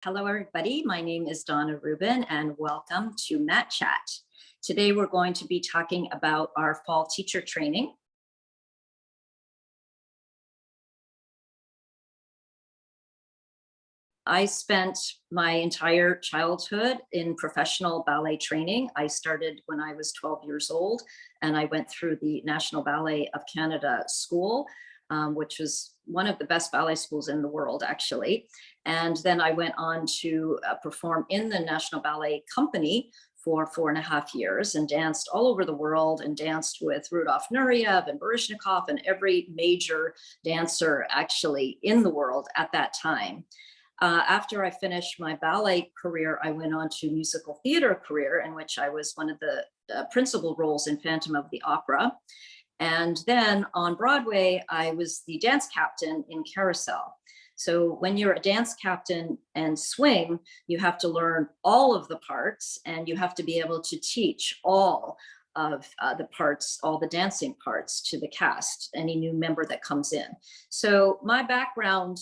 Hello, everybody. My name is Donna Rubin, and welcome to Mat Chat. Today, we're going to be talking about our fall teacher training. I spent my entire childhood in professional ballet training. I started when I was 12 years old, and I went through the National Ballet of Canada school, which was one of the best ballet schools in the world, actually. And then I went on to perform in the National Ballet Company for 4.5 years and danced all over the world and danced with Rudolf Nureyev and Baryshnikov and every major dancer actually in the world at that time. After I finished my ballet career, I went on to musical theater career, in which I was one of the principal roles in Phantom of the Opera. And then on Broadway, I was the dance captain in Carousel. So when you're a dance captain and swing, you have to learn all of the parts, and you have to be able to teach all of the parts, all the dancing parts to the cast, any new member that comes in. So my background,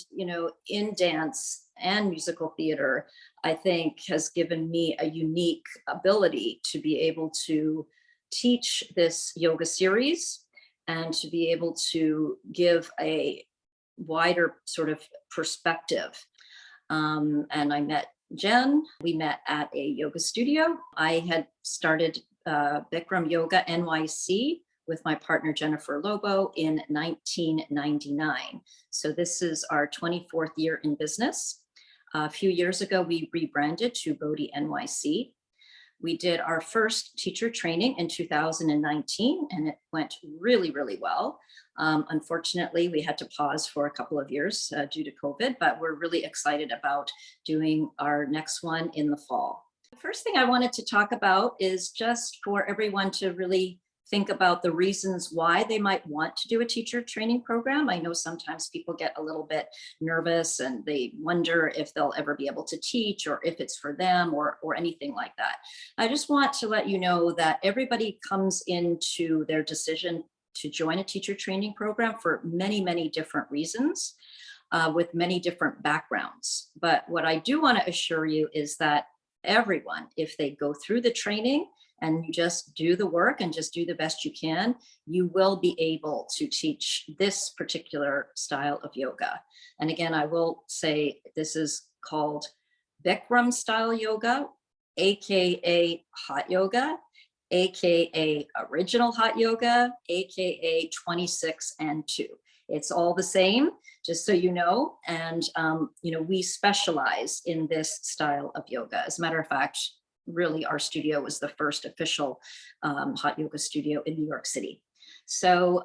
in dance and musical theater, I think has given me a unique ability to be able to teach this yoga series and to be able to give a wider sort of perspective. And I met Jen. We met at a yoga studio. I had started Bikram Yoga NYC with my partner Jennifer Lobo in 1999. So this is our 24th year in business. A few years ago, we rebranded to Bode NYC. We did our first teacher training in 2019, and it went really, really well. Unfortunately, we had to pause for a couple of years due to COVID, but we're really excited about doing our next one in the fall. The first thing I wanted to talk about is just for everyone to really think about the reasons why they might want to do a teacher training program. I know sometimes people get a little bit nervous and they wonder if they'll ever be able to teach or if it's for them or anything like that. I just want to let you know that everybody comes into their decision to join a teacher training program for many, many different reasons with many different backgrounds. But what I do want to assure you is that everyone, if they go through the training and you just do the work and just do the best you can, you will be able to teach this particular style of yoga. And again, I will say this is called Bikram style yoga, AKA hot yoga, AKA original hot yoga, AKA 26 and 2. It's all the same, just so you know. And, we specialize in this style of yoga. As a matter of fact, really our studio was the first official hot yoga studio in New York City. So,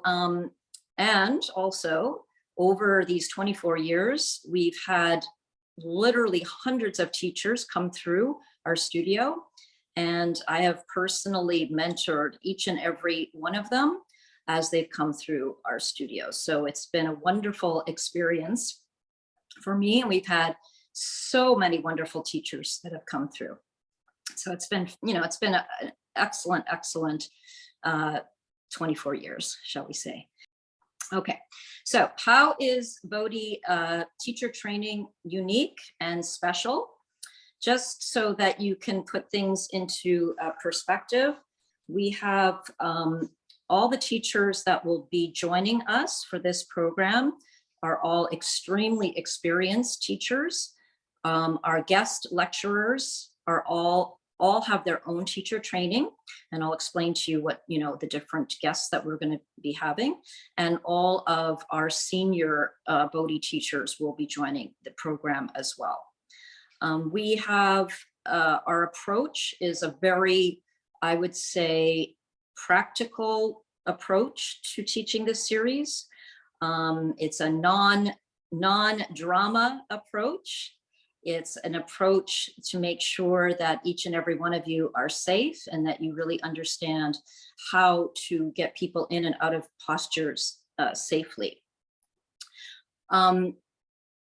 and also over these 24 years, we've had literally hundreds of teachers come through our studio. And I have personally mentored each and every one of them as they've come through our studio. So it's been a wonderful experience for me. And we've had so many wonderful teachers that have come through. So it's been, an excellent 24 years, shall we say. Okay, so how is Bode teacher training unique and special? Just so that you can put things into perspective, we have all the teachers that will be joining us for this program are all extremely experienced teachers. Our guest lecturers are all have their own teacher training, and I'll explain to you what, the different guests that we're going to be having. And all of our senior Bode teachers will be joining the program as well. We have, our approach is a very, I would say, practical approach to teaching this series. It's a non-drama approach. It's an approach to make sure that each and every one of you are safe and that you really understand how to get people in and out of postures safely.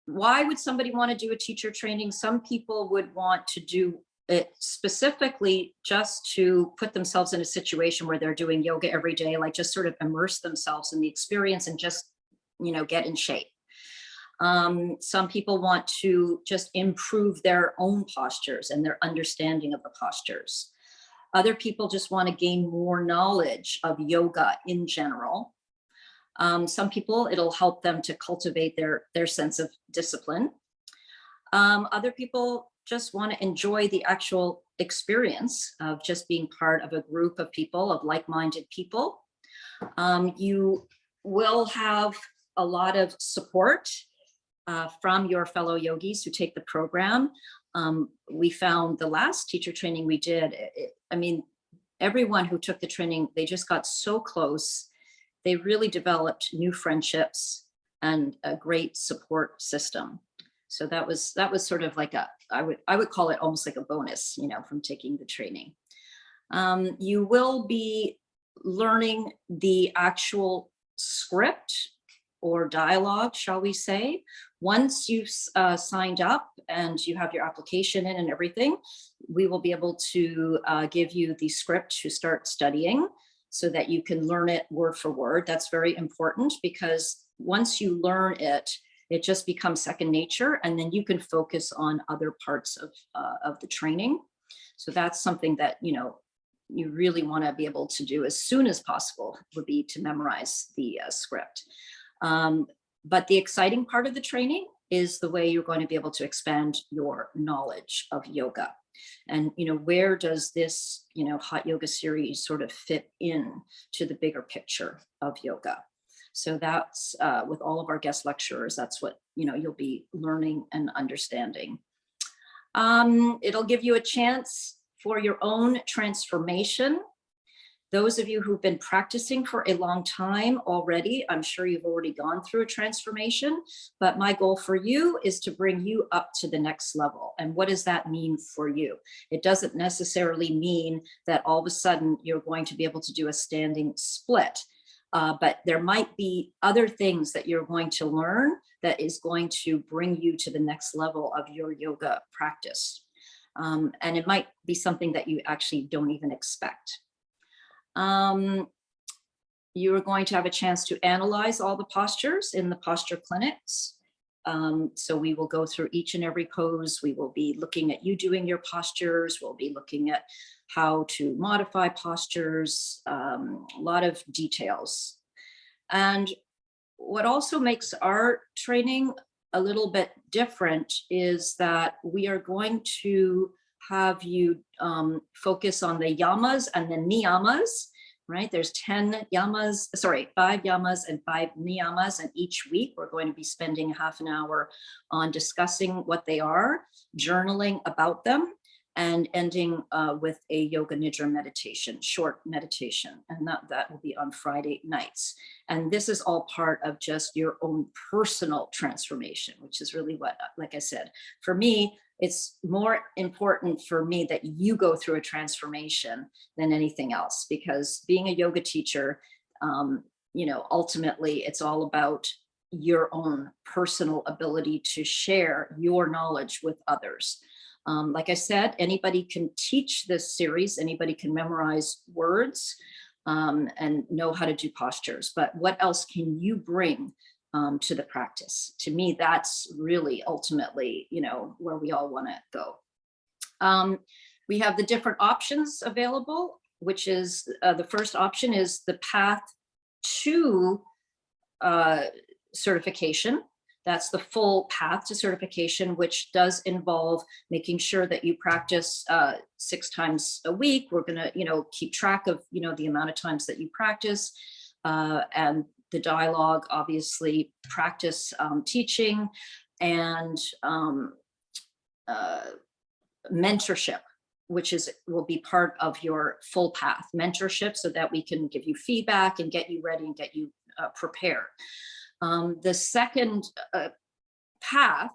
Why would somebody want to do a teacher training? Some people would want to do it specifically just to put themselves in a situation where they're doing yoga every day, like just sort of immerse themselves in the experience and just, get in shape. Some people want to just improve their own postures and their understanding of the postures. Other people just want to gain more knowledge of yoga in general. Some people, it'll help them to cultivate their sense of discipline. Other people just want to enjoy the actual experience of just being part of a group of people, of like-minded people. You will have a lot of support from your fellow yogis who take the program. We found the last teacher training we did, I mean, everyone who took the training, they just got so close. They really developed new friendships and a great support system. So that was sort of like I would call it almost like a bonus, you know, from taking the training. You will be learning the actual script or dialogue, shall we say. Once you've signed up and you have your application in and everything, we will be able to give you the script to start studying so that you can learn it word for word. That's very important because once you learn it, it just becomes second nature, and then you can focus on other parts of the training. So that's something that, you know, you really want to be able to do as soon as possible, would be to memorize the script. But the exciting part of the training is the way you're going to be able to expand your knowledge of yoga. And, you know, where does this, you know, hot yoga series sort of fit in to the bigger picture of yoga? So that's with all of our guest lecturers, that's what, you know, you'll be learning and understanding. It'll give you a chance for your own transformation. Those of you who've been practicing for a long time already, I'm sure you've already gone through a transformation, but my goal for you is to bring you up to the next level. And what does that mean for you? It doesn't necessarily mean that all of a sudden you're going to be able to do a standing split. But there might be other things that you're going to learn that is going to bring you to the next level of your yoga practice. And it might be something that you actually don't even expect. You are going to have a chance to analyze all the postures in the posture clinics. So we will go through each and every pose. We will be looking at you doing your postures. We'll be looking at how to modify postures, a lot of details. And what also makes our training a little bit different is that we are going to have you focus on the yamas and the niyamas, right? There's 5 yamas and 5 niyamas, and each week we're going to be spending half an hour on discussing what they are, journaling about them, and ending with a yoga nidra meditation, short meditation, and that will be on Friday nights. And this is all part of just your own personal transformation, which is really what, like I said, for me, it's more important for me that you go through a transformation than anything else, because being a yoga teacher, you know, ultimately it's all about your own personal ability to share your knowledge with others. Like I said, anybody can teach this series, anybody can memorize words and know how to do postures, but what else can you bring to the practice? To me, that's really ultimately, you know, where we all want to go. We have the different options available, which is the first option is the path to certification. That's the full path to certification, which does involve making sure that you practice 6 times a week. We're going to, you know, keep track of, you know, the amount of times that you practice, and the dialogue, obviously practice teaching, and mentorship, which will be part of your full path mentorship, so that we can give you feedback and get you ready and get you prepared. The second path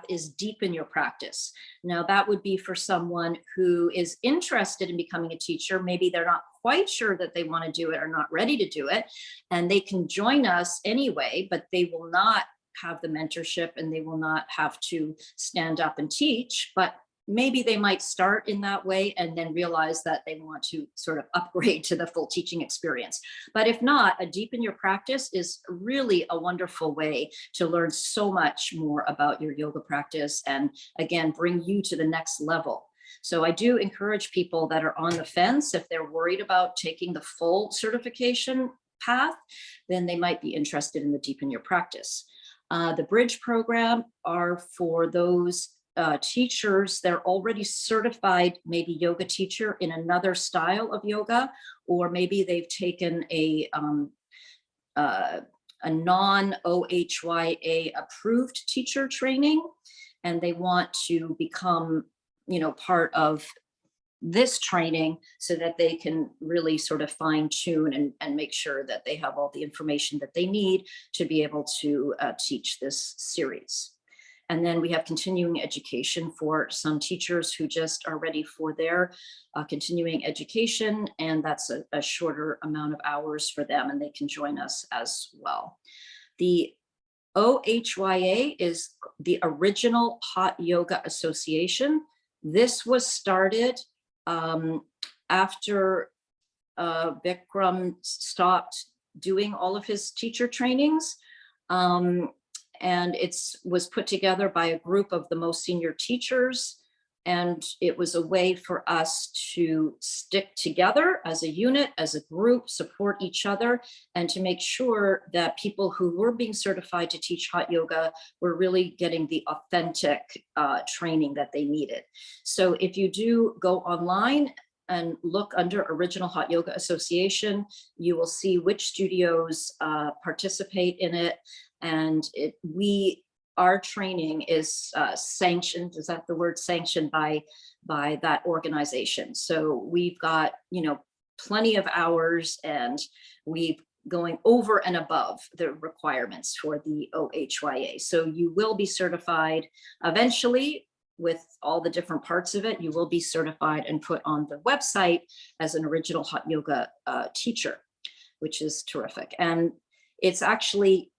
is deepen your practice. Now that would be for someone who is interested in becoming a teacher. Maybe they're not quite sure that they want to do it or not ready to do it, and they can join us anyway, but they will not have the mentorship and they will not have to stand up and teach. But maybe they might start in that way and then realize that they want to sort of upgrade to the full teaching experience. But if not, a deepen your practice is really a wonderful way to learn so much more about your yoga practice and again, bring you to the next level. So I do encourage people that are on the fence, if they're worried about taking the full certification path, then they might be interested in the deepen your practice. The bridge program are for those teachers, they're already certified, maybe yoga teacher in another style of yoga, or maybe they've taken a non-OHYA approved teacher training, and they want to become, part of this training so that they can really sort of fine tune and make sure that they have all the information that they need to be able to teach this series. And then we have continuing education for some teachers who just are ready for their continuing education, and that's a shorter amount of hours for them, and they can join us as well. The OHYA is the Original Hot Yoga Association. This was started after Bikram stopped doing all of his teacher trainings. And it was put together by a group of the most senior teachers. And it was a way for us to stick together as a unit, as a group, support each other, and to make sure that people who were being certified to teach hot yoga were really getting the authentic training that they needed. So if you do go online and look under Original Hot Yoga Association, you will see which studios participate in it. And our training is sanctioned, is that the word, sanctioned by that organization. So we've got, plenty of hours, and we've going over and above the requirements for the OHYA. So you will be certified eventually with all the different parts of it. You will be certified and put on the website as an Original Hot Yoga teacher, which is terrific. And it's actually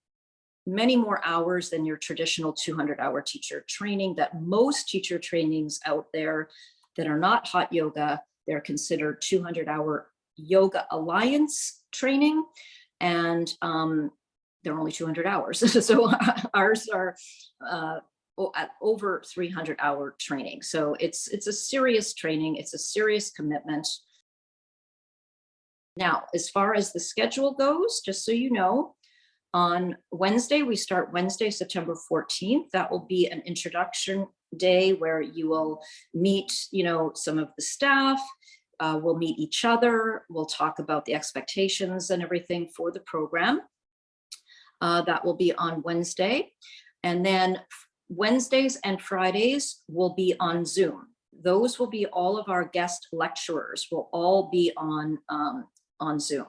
many more hours than your traditional 200-hour teacher training that most teacher trainings out there that are not hot yoga, they're considered 200-hour Yoga Alliance training, and they're only 200 hours. So ours are at over 300-hour training. So it's a serious training. It's a serious commitment. Now, as far as the schedule goes, just so you know, on Wednesday, we start Wednesday, September 14th. That will be an introduction day where you will meet, some of the staff. We'll meet each other. We'll talk about the expectations and everything for the program. That will be on Wednesday. And then Wednesdays and Fridays will be on Zoom. Those will be all of our guest lecturers will all be on Zoom.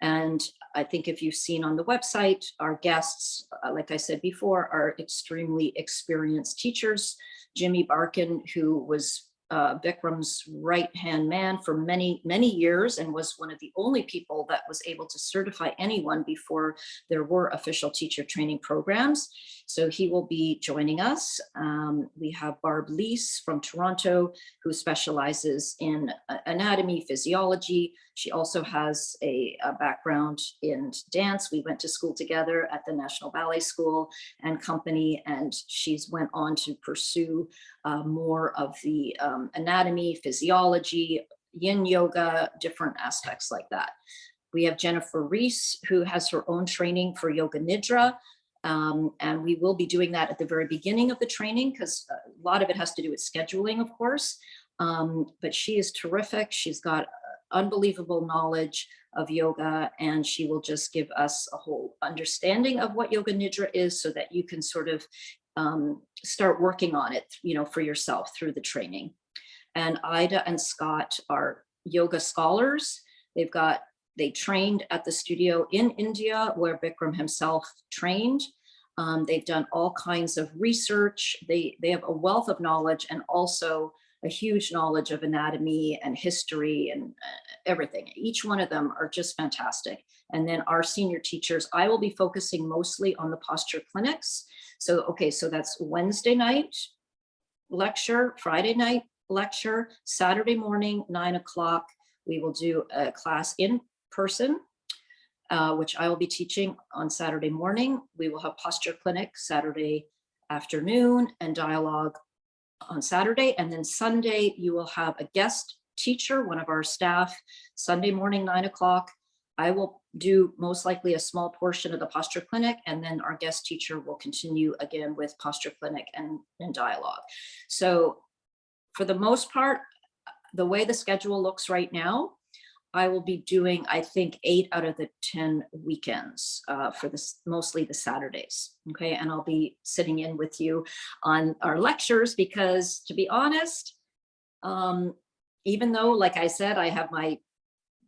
And I think if you've seen on the website, our guests, like I said before, are extremely experienced teachers. Jimmy Barkin, who was Bikram's right-hand man for many, many years and was one of the only people that was able to certify anyone before there were official teacher training programs. So he will be joining us. We have Barb Leese from Toronto, who specializes in anatomy, physiology. She also has a background in dance. We went to school together at the National Ballet School and Company, and she's went on to pursue more of the anatomy, physiology, yin yoga, different aspects like that. We have Jennifer Reese, who has her own training for Yoga Nidra. And we will be doing that at the very beginning of the training, because a lot of it has to do with scheduling, of course. But she is terrific. She's got unbelievable knowledge of yoga, and she will just give us a whole understanding of what Yoga Nidra is, so that you can sort of start working on it, for yourself through the training. And Ida and Scott are yoga scholars. They trained at the studio in India where Bikram himself trained. They've done all kinds of research. They have a wealth of knowledge, and also a huge knowledge of anatomy and history and everything. Each one of them are just fantastic. And then our senior teachers, I will be focusing mostly on the posture clinics. So that's Wednesday night. lecture, Friday night lecture, Saturday morning, 9 o'clock. We will do a class in person, which I will be teaching on Saturday morning. We will have posture clinic Saturday afternoon and dialogue on Saturday. And then Sunday, you will have a guest teacher, one of our staff, Sunday morning, 9 o'clock. I will do most likely a small portion of the posture clinic, and then our guest teacher will continue again with posture clinic and dialogue. So for the most part, the way the schedule looks right now, I will be doing, I think, 8 out of the 10 weekends for this, mostly the Saturdays. Okay, and I'll be sitting in with you on our lectures because, to be honest, even though, like I said, I have my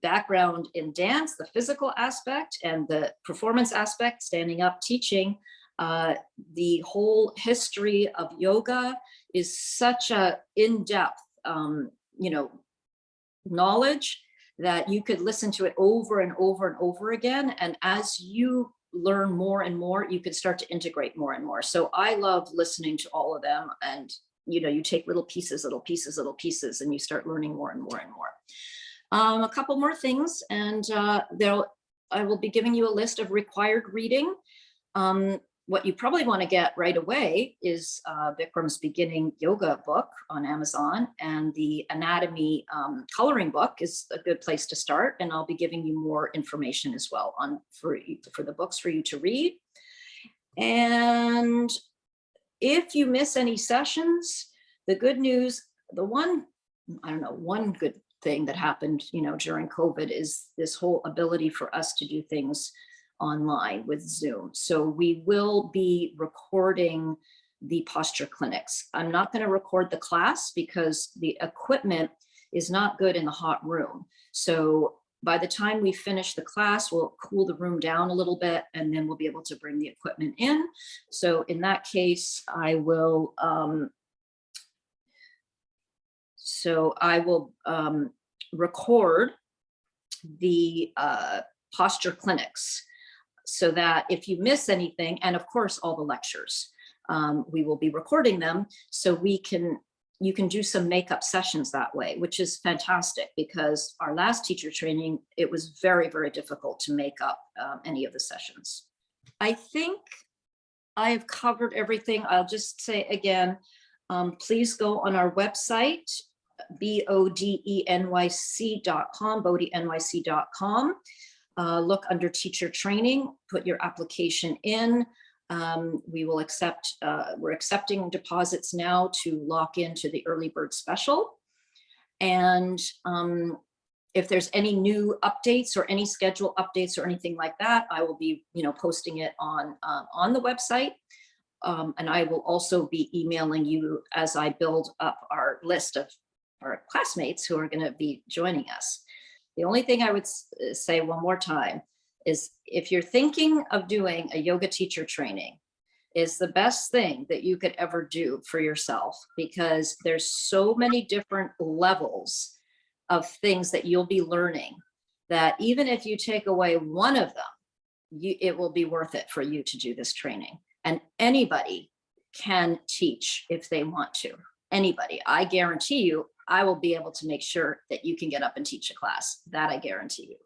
background in dance, the physical aspect and the performance aspect, standing up, teaching, the whole history of yoga is such a in-depth, knowledge that you could listen to it over and over and over again. And as you learn more and more, you can start to integrate more and more. So I love listening to all of them. And, you take little pieces, and you start learning more and more and more. A couple more things, and I will be giving you a list of required reading. What you probably want to get right away is Bikram's Beginning Yoga book on Amazon, and the anatomy coloring book is a good place to start. And I'll be giving you more information as well for the books for you to read. And if you miss any sessions, the good news, one good thing that happened, during COVID is this whole ability for us to do things online with Zoom. So we will be recording the posture clinics. I'm not going to record the class because the equipment is not good in the hot room. So by the time we finish the class, we'll cool the room down a little bit, and then we'll be able to bring the equipment in. So in that case, I will record the posture clinics, so that if you miss anything, and of course all the lectures, we will be recording them, so you can do some makeup sessions that way, which is fantastic, because our last teacher training, it was very, very difficult to make up any of the sessions. I think I've covered everything. I'll just say again, please go on our website, BODENYC.com, BODENYC.com. Look under teacher training, put your application in. We will accept, we're accepting deposits now to lock into the early bird special. And if there's any new updates or any schedule updates or anything like that, I will be, posting it on the website. And I will also be emailing you as I build up our list of our classmates who are going to be joining us. The only thing I would say one more time is, if you're thinking of doing a yoga teacher training, is the best thing that you could ever do for yourself, because there's so many different levels of things that you'll be learning, that even if you take away one of them, it will be worth it for you to do this training. And anybody can teach if they want to. Anybody. I guarantee you, I will be able to make sure that you can get up and teach a class. That I guarantee you.